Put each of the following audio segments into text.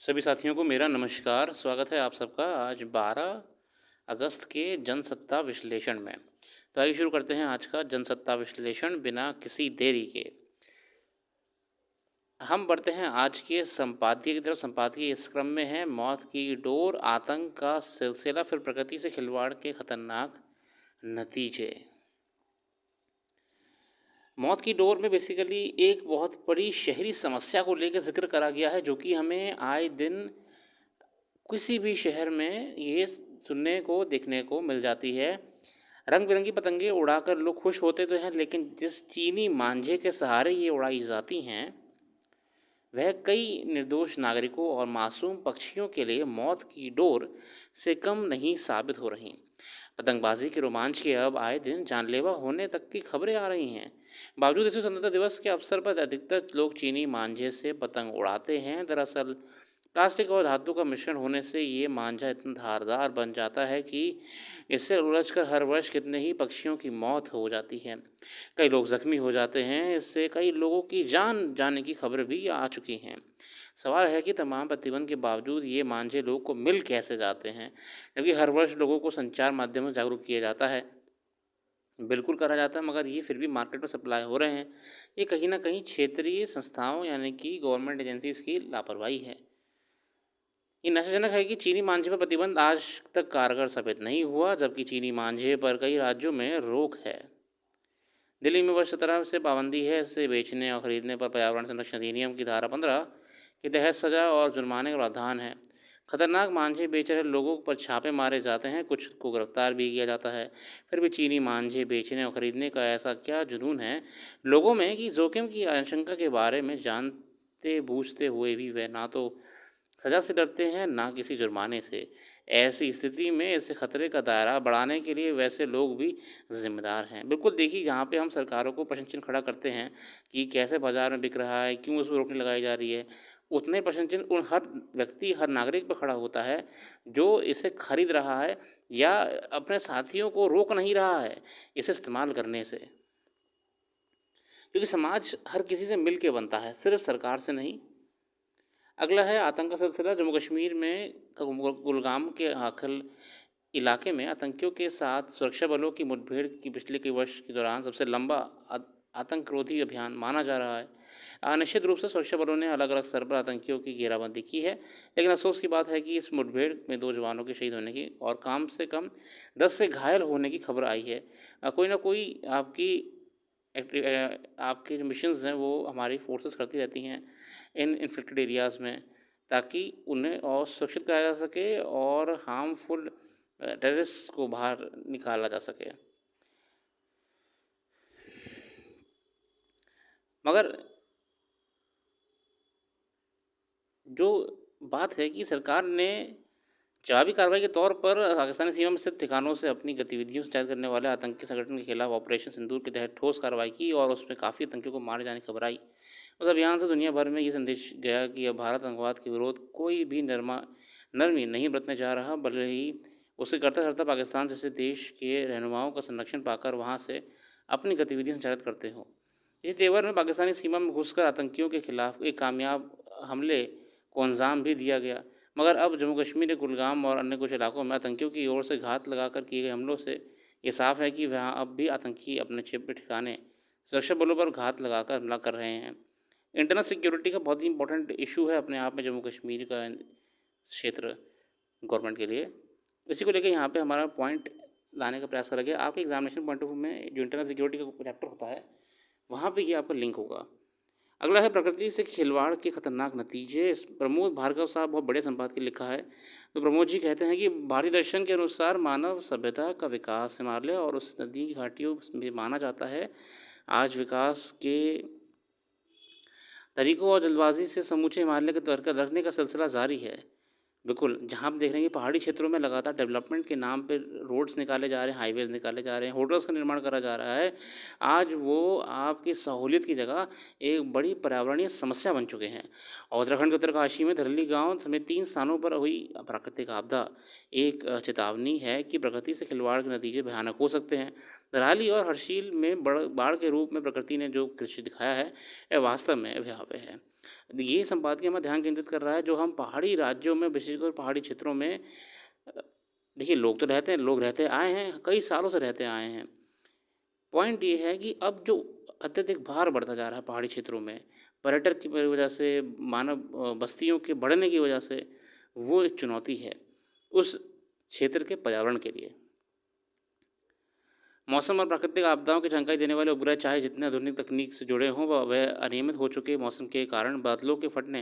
सभी साथियों को मेरा नमस्कार। स्वागत है आप सबका आज 12 अगस्त के जनसत्ता विश्लेषण में। तो आइए शुरू करते हैं आज का जनसत्ता विश्लेषण बिना किसी देरी के। हम बढ़ते हैं आज के संपादकीय की तरफ। संपादकीय इस क्रम में है मौत की डोर, आतंक का सिलसिला, फिर प्रकृति से खिलवाड़ के खतरनाक नतीजे। मौत की डोर में बेसिकली एक बहुत बड़ी शहरी समस्या को लेकर जिक्र करा गया है, जो कि हमें आए दिन किसी भी शहर में ये सुनने को देखने को मिल जाती है। रंग बिरंगी पतंगे उड़ाकर लोग खुश होते तो हैं, लेकिन जिस चीनी मांझे के सहारे ये उड़ाई जाती हैं वह कई निर्दोष नागरिकों और मासूम पक्षियों के लिए मौत की डोर से कम नहीं साबित हो रही। पतंगबाजी के रोमांच के अब आए दिन जानलेवा होने तक की खबरें आ रही हैं। बावजूद विश्व स्वतंत्रता दिवस के अवसर पर अधिकतर लोग चीनी मांझे से पतंग उड़ाते हैं। दरअसल प्लास्टिक और धातु का मिश्रण होने से ये मांझा इतना धारदार बन जाता है कि इससे उलझकर हर वर्ष कितने ही पक्षियों की मौत हो जाती है। कई लोग जख्मी हो जाते हैं। इससे कई लोगों की जान जाने की खबर भी आ चुकी हैं। सवाल है कि तमाम प्रतिबंध के बावजूद ये मांझे लोगों को मिल कैसे जाते हैं, जबकि हर वर्ष लोगों को संचार माध्यमों से जागरूक किया जाता है, बिल्कुल करा जाता है, मगर ये फिर भी मार्केट में सप्लाई हो रहे हैं। ये कहीं ना कहीं क्षेत्रीय संस्थाओं यानी कि गवर्नमेंट एजेंसीज की लापरवाही है। ये निराशाजनक है कि चीनी मांझे पर प्रतिबंध आज तक कारगर साबित नहीं हुआ, जबकि चीनी मांझे पर कई राज्यों में रोक है। दिल्ली में वर्ष 17 से पाबंदी है। इससे बेचने और खरीदने पर पर्यावरण संरक्षण अधिनियम की धारा 15 के तहत सजा और जुर्माने का प्रावधान है। खतरनाक मांझे बेच रहे लोगों पर छापे मारे जाते हैं, कुछ को गिरफ्तार भी किया जाता है। फिर भी चीनी मांझे बेचने और खरीदने का ऐसा क्या जुनून है लोगों में कि जोखिम की आशंका के बारे में जानते बूझते हुए भी वे ना तो सज़ा से डरते हैं ना किसी जुर्माने से। ऐसी स्थिति में इस खतरे का दायरा बढ़ाने के लिए वैसे लोग भी जिम्मेदार हैं। बिल्कुल देखिए, जहाँ पे हम सरकारों को प्रश्न चिन्ह खड़ा करते हैं कि कैसे बाज़ार में बिक रहा है, क्यों उस पर रोकने लगाई जा रही है, उतने प्रश्न चिन्ह उन हर व्यक्ति, हर नागरिक पर खड़ा होता है जो इसे खरीद रहा है या अपने साथियों को रोक नहीं रहा है इसे इस्तेमाल करने से। क्योंकि समाज हर किसी से मिल के बनता है, सिर्फ सरकार से नहीं। अगला है आतंक का सिलसिला। जम्मू कश्मीर में कुलगाम के आखिल इलाके में आतंकियों के साथ सुरक्षा बलों की मुठभेड़ की पिछले कई वर्ष के दौरान सबसे लंबा आतंकरोधी अभियान माना जा रहा है। निश्चित रूप से सुरक्षा बलों ने अलग अलग स्तर पर आतंकियों की घेराबंदी की है, लेकिन अफसोस की बात है कि इस मुठभेड़ में 2 जवानों के शहीद होने की और कम से कम 10 से घायल होने की खबर आई है। कोई ना कोई आपकी जो मिशंस हैं वो हमारी फोर्सेस करती रहती हैं इन इन्फेक्टेड एरियाज़ में, ताकि उन्हें और सुरक्षित कराया जा सके और हार्मफुल टेररिस्ट को बाहर निकाला जा सके। मगर जो बात है कि सरकार ने जवाबी कार्रवाई के तौर पर पाकिस्तानी सीमा में स्थित ठिकानों से अपनी गतिविधियों से जांच करने वाले आतंकी संगठन के खिलाफ ऑपरेशन सिंदूर के तहत ठोस कार्रवाई की और उसमें काफ़ी आतंकियों को मारे जाने की खबर आई। उस अभियान से दुनिया भर में ये संदेश गया कि अब भारत आतंकवाद के विरोध कोई भी नरमी नहीं बरतने जा रहा, भले ही उसे करता करता पाकिस्तान जैसे देश के रहनुमाओं का संरक्षण पाकर वहाँ से अपनी गतिविधियाँ संचालित करते हों। इसी तेवर में पाकिस्तानी सीमा में घुसकर आतंकियों के खिलाफ एक कामयाब हमले को अंजाम भी दिया गया। मगर अब जम्मू कश्मीर के कुलगाम और अन्य कुछ इलाकों में आतंकियों की ओर से घात लगाकर किए गए हमलों से ये साफ है कि वहाँ अब भी आतंकी अपने छिपे ठिकाने सुरक्षा बलों पर घात लगाकर हमला कर रहे हैं। इंटरनल सिक्योरिटी का बहुत ही इंपॉर्टेंट इशू है अपने आप में जम्मू कश्मीर का क्षेत्र गवर्नमेंट के लिए। इसी को लेकर यहाँ पे हमारा पॉइंट लाने का प्रयास करा गया। आपके एग्जामिनेशन पॉइंट ऑफ व्यू में जो इंटरनल सिक्योरिटी का चैप्टर होता है वहाँ पे ये आपका लिंक होगा। अगला है प्रकृति से खिलवाड़ के खतरनाक नतीजे। प्रमोद भार्गव साहब बहुत बड़े संपादकीय लिखा है। तो प्रमोद जी कहते हैं कि भारतीय दर्शन के अनुसार मानव सभ्यता का विकास हिमालय और उस नदी की घाटियों में माना जाता है। आज विकास के तरीकों और जल्दबाजी से समूचे हिमालय के दरकने का सिलसिला जारी है। बिल्कुल, जहाँ आप देख रहे हैं कि पहाड़ी क्षेत्रों में लगातार डेवलपमेंट के नाम पे रोड्स निकाले जा रहे हैं, हाईवेज़ निकाले जा रहे हैं, होटल्स का निर्माण करा जा रहा है। आज वो आपकी सहूलियत की जगह एक बड़ी पर्यावरणीय समस्या बन चुके हैं। और उत्तराखंड के उत्तरकाशी में धरली गांव समेत 3 स्थानों पर हुई प्राकृतिक आपदा एक चेतावनी है कि प्रकृति से खिलवाड़ के नतीजे भयानक हो सकते हैं। धराली और हर्षिल में बाढ़ के रूप में प्रकृति ने जो दृश्य दिखाया है वह वास्तव में भयावह है। ये संपादकीय हमें ध्यान केंद्रित कर रहा है जो हम पहाड़ी राज्यों में, विशेषकर पहाड़ी क्षेत्रों में देखिए लोग तो रहते हैं, लोग रहते आए हैं, कई सालों से रहते आए हैं। पॉइंट ये है कि अब जो अत्यधिक भार बढ़ता जा रहा है पहाड़ी क्षेत्रों में, पर्यटक की वजह से, मानव बस्तियों के बढ़ने की वजह से, वो एक चुनौती है उस क्षेत्र के पर्यावरण के लिए। मौसम और प्राकृतिक आपदाओं की जानकारी देने वाले उपग्रह चाहे जितने आधुनिक तकनीक से जुड़े हों, वह अनियमित हो चुके मौसम के कारण बादलों के फटने,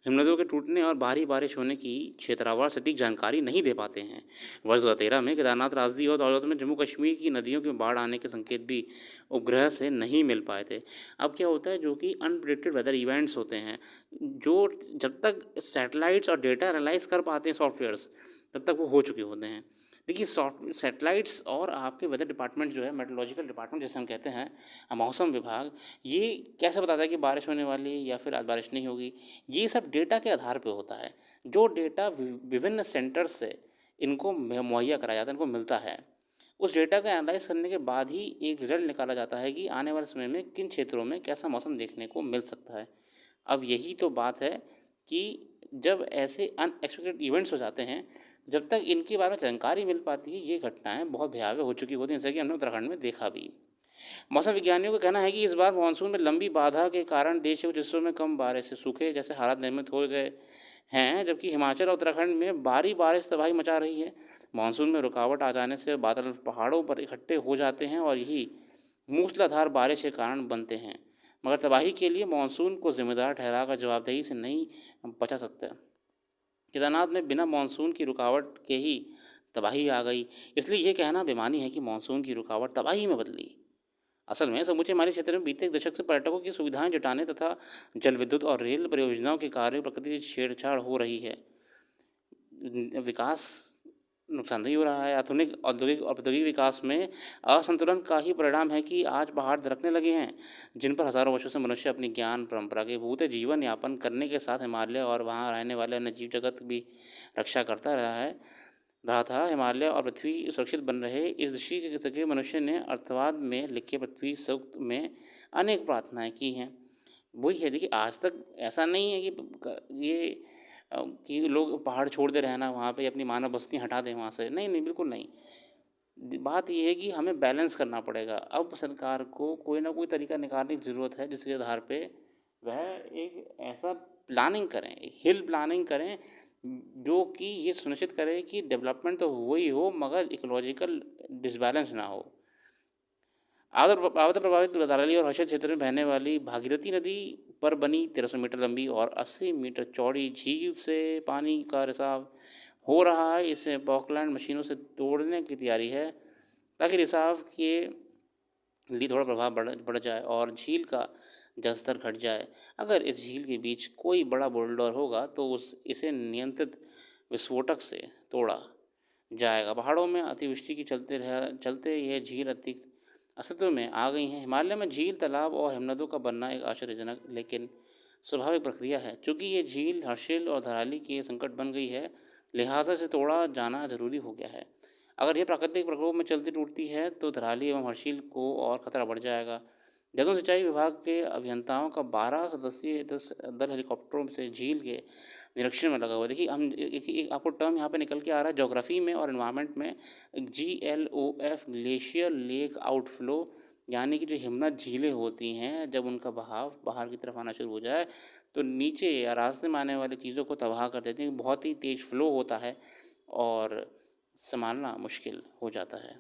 हिमनदों के टूटने और भारी बारिश होने की क्षेत्रवार सटीक जानकारी नहीं दे पाते हैं। वर्ष 2013 में केदारनाथ, राजदी और दौलत में जम्मू कश्मीर की नदियों में बाढ़ आने के संकेत भी उपग्रह से नहीं मिल पाए थे। अब क्या होता है, जो कि अनप्रेडिक्टेड वेदर इवेंट्स होते हैं, जो जब तक सैटेलाइट्स और डेटा एनालाइज कर पाते हैं सॉफ्टवेयर्स, तब तक वो हो चुके होते हैं। देखिए सैटेलाइट्स और आपके वेदर डिपार्टमेंट जो है, मेट्रोलॉजिकल डिपार्टमेंट जैसे हम कहते हैं, मौसम विभाग, ये कैसे बताता है कि बारिश होने वाली है या फिर आज बारिश नहीं होगी? ये सब डेटा के आधार पे होता है। जो डेटा विभिन्न सेंटर्स से इनको मुहैया कराया जाता है, इनको मिलता है। उस डेटा को एनालाइज करने के बाद ही एक रिजल्ट निकाला जाता है कि आने वाले समय में किन क्षेत्रों में कैसा मौसम देखने को मिल सकता है। अब यही तो बात है कि जब ऐसे अनएक्सपेक्टेड इवेंट्स हो जाते हैं, जब तक इनके बारे में जानकारी मिल पाती है, ये घटनाएँ बहुत भयावह हो चुकी होती हैं, जैसा कि हमने उत्तराखंड में देखा भी। मौसम विज्ञानियों का कहना है कि इस बार मानसून में लंबी बाधा के कारण देश के कुछ हिस्सों में कम बारिश से सूखे जैसे हालात निर्मित हो गए हैं, जबकि हिमाचल और उत्तराखंड में भारी बारिश तबाही मचा रही है। मानसून में रुकावट आ जाने से बादल पहाड़ों पर इकट्ठे हो जाते हैं और यही मूसलाधार बारिश के कारण बनते हैं, मगर तबाही के लिए मानसून को जिम्मेदार ठहराकर जवाबदेही से नहीं बचा सकते। केदारनाथ में बिना मानसून की रुकावट के ही तबाही आ गई, इसलिए ये कहना बेमानी है कि मानसून की रुकावट तबाही में बदली। असल में समूचे हिमालय क्षेत्र में बीते एक दशक से पर्यटकों की सुविधाएं जुटाने तथा जल विद्युत और रेल परियोजनाओं के कार्य प्रकृति से छेड़छाड़ हो रही है। विकास नुकसानदेही हो रहा है। आधुनिक औद्योगिक विकास में असंतुलन का ही परिणाम है कि आज पहाड़ दरकने लगे हैं, जिन पर हज़ारों वर्षों से मनुष्य अपनी ज्ञान परंपरा के भूत जीवन यापन करने के साथ हिमालय और वहाँ रहने वाले अन्य जीव जगत भी रक्षा करता रहा था। हिमालय और पृथ्वी सुरक्षित बन रहे इस दृष्टि के मनुष्य ने अर्थवाद में लिखे पृथ्वी सूक्त में अनेक प्रार्थनाएं की हैं। वही है, देखिए आज तक ऐसा नहीं है कि लोग पहाड़ छोड़ दे रहना वहाँ पे, अपनी मानव बस्ती हटा दें वहाँ से, नहीं नहीं, बिल्कुल नहीं। बात ये है कि हमें बैलेंस करना पड़ेगा। अब सरकार को कोई ना कोई तरीका निकालने की ज़रूरत है, जिसके आधार पे वह एक ऐसा प्लानिंग करें, एक हिल प्लानिंग करें, जो कि ये सुनिश्चित करे कि डेवलपमेंट तो हो ही हो, मगर इकोलॉजिकल डिसबैलेंस ना हो। आपदा प्रभावित धराली और हर्षद क्षेत्र में बहने वाली भागीरथी नदी पर बनी 1300 मीटर लंबी और 80 मीटर चौड़ी झील से पानी का रिसाव हो रहा है। इसे पॉकलैंड मशीनों से तोड़ने की तैयारी है, ताकि रिसाव के लिए थोड़ा प्रभाव बढ़ जाए और झील का जलस्तर घट जाए। अगर इस झील के बीच कोई बड़ा बोल्डर होगा तो इसे नियंत्रित विस्फोटक से तोड़ा जाएगा। पहाड़ों में अतिवृष्टि के चलते यह झील अस्तित्व में आ गई हैं। हिमालय में झील, तालाब और हिमनदों का बनना एक आश्चर्यजनक लेकिन स्वाभाविक प्रक्रिया है। चूँकि ये झील हर्षिल और धराली के संकट बन गई है, लिहाजा से तोड़ा जाना जरूरी हो गया है। अगर यह प्राकृतिक प्रकोप में चलती टूटती है तो धराली एवं हर्षिल को और खतरा बढ़ जाएगा। जल सिंचाई विभाग के अभियंताओं का 12 सदस्यीय दल हेलीकॉप्टरों से झील के निरीक्षण में लगा हुआ है। देखिए हम एक आपको टर्म यहाँ पे निकल के आ रहा है ज्योग्राफी में और एनवायरनमेंट में, GLOF, ग्लेशियर लेक आउटफ्लो, यानी कि जो हिमनद झीलें होती हैं, जब उनका बहाव बाहर की तरफ आना शुरू हो जाए तो नीचे या रास्ते में आने वाली चीज़ों को तबाह कर देती हैं। बहुत ही तेज़ फ्लो होता है और संभालना मुश्किल हो जाता है।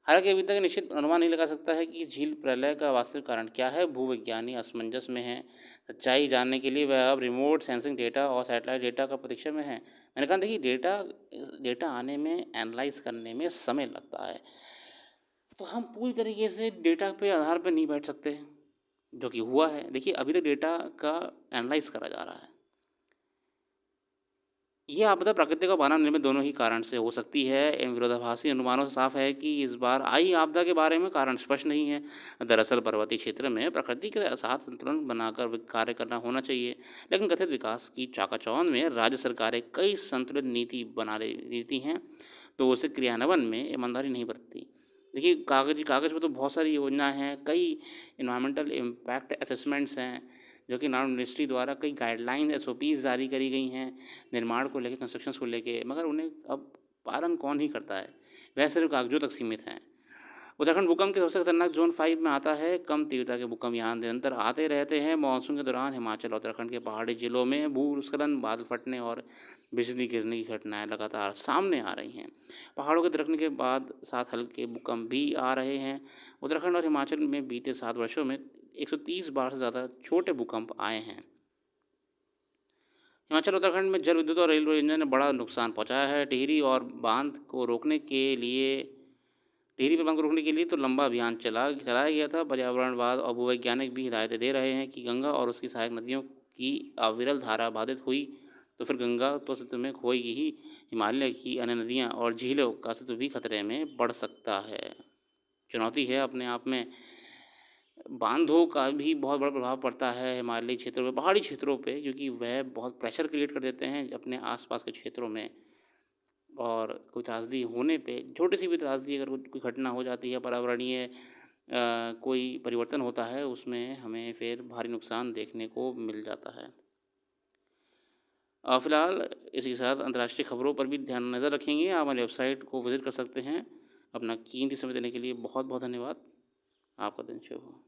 हालांकि अभी तक निश्चित अनुमान नहीं लगा सकता है कि झील प्रलय का वास्तविक कारण क्या है। भूविज्ञानी असमंजस में हैं। सच्चाई जानने के लिए वह अब रिमोट सेंसिंग डेटा और सैटेलाइट डेटा का प्रतीक्षा में है। मैंने कहा देखिए डेटा आने में, एनालाइज करने में समय लगता है, तो हम पूरी तरीके से डेटा पे आधार पर नहीं बैठ सकते, जो कि हुआ है। देखिए अभी तक डेटा का एनालाइज करा जा रहा है। ये आपदा प्राकृतिक और मानव निर्मित दोनों ही कारण से हो सकती है। इन विरोधाभासी अनुमानों से साफ है कि इस बार आई आपदा के बारे में कारण स्पष्ट नहीं है। दरअसल पर्वतीय क्षेत्र में प्रकृति के साथ संतुलन बनाकर कार्य करना होना चाहिए, लेकिन कथित विकास की चाकाचौंध में राज्य सरकारें कई संतुलित नीति बना रही हैं, तो उसे क्रियान्वयन में ईमानदारी नहीं बरतती। देखिए कागज़ पर तो बहुत सारी योजनाएं हैं, कई इन्वायरमेंटल इम्पैक्ट असेसमेंट्स हैं, जो कि नॉर्थ मिनिस्ट्री द्वारा कई गाइडलाइन SOPs जारी करी गई हैं निर्माण को लेके, कंस्ट्रक्शंस को लेके, मगर उन्हें अब पालन कौन ही करता है, वह सिर्फ कागजों तक सीमित हैं। उत्तराखंड भूकंप के सबसे खतरनाक जोन 5 में आता है। कम तीव्रता के भूकंप यहाँ निरंतर आते रहते हैं। मानसून के दौरान हिमाचल और उत्तराखंड के पहाड़ी जिलों में भूस्खलन, बादल फटने और बिजली गिरने की घटनाएं लगातार सामने आ रही हैं। पहाड़ों के दरकने के बाद साथ हल्के भूकंप भी आ रहे हैं। उत्तराखंड और हिमाचल में बीते 7 वर्षों में 130 बार से ज़्यादा छोटे भूकंप आए हैं। हिमाचल उत्तराखंड में जल विद्युत और रेलवे इंजन ने बड़ा नुकसान पहुंचाया है। टिहरी पर बांध को रोकने के लिए तो लंबा अभियान चलाया गया था। पर्यावरणवाद और भूवैज्ञानिक भी हिदायतें दे रहे हैं कि गंगा और उसकी सहायक नदियों की अविरल धारा बाधित हुई तो फिर गंगा तो अस्तित्व में खोएगी ही। हिमालय की अन्य नदियाँ और झीलों का अस्तित्व भी खतरे में बढ़ सकता है। चुनौती है अपने आप में। बांधों का भी बहुत बड़ा प्रभाव पड़ता है हिमालयी क्षेत्रों पे, पहाड़ी क्षेत्रों पे, क्योंकि वह बहुत प्रेशर क्रिएट कर देते हैं अपने आसपास के क्षेत्रों में। और कोई त्रासदी होने पे, छोटी सी भी त्रासदी अगर कोई घटना हो जाती है, पर्यावरणीय कोई परिवर्तन होता है, उसमें हमें फिर भारी नुकसान देखने को मिल जाता है। फ़िलहाल इसी के साथ अंतर्राष्ट्रीय खबरों पर भी ध्यान नज़र रखेंगे। आप हमारी वेबसाइट को विज़िट कर सकते हैं। अपना कीमती समय देने के लिए बहुत बहुत धन्यवाद। आपका दिन शुभ हो।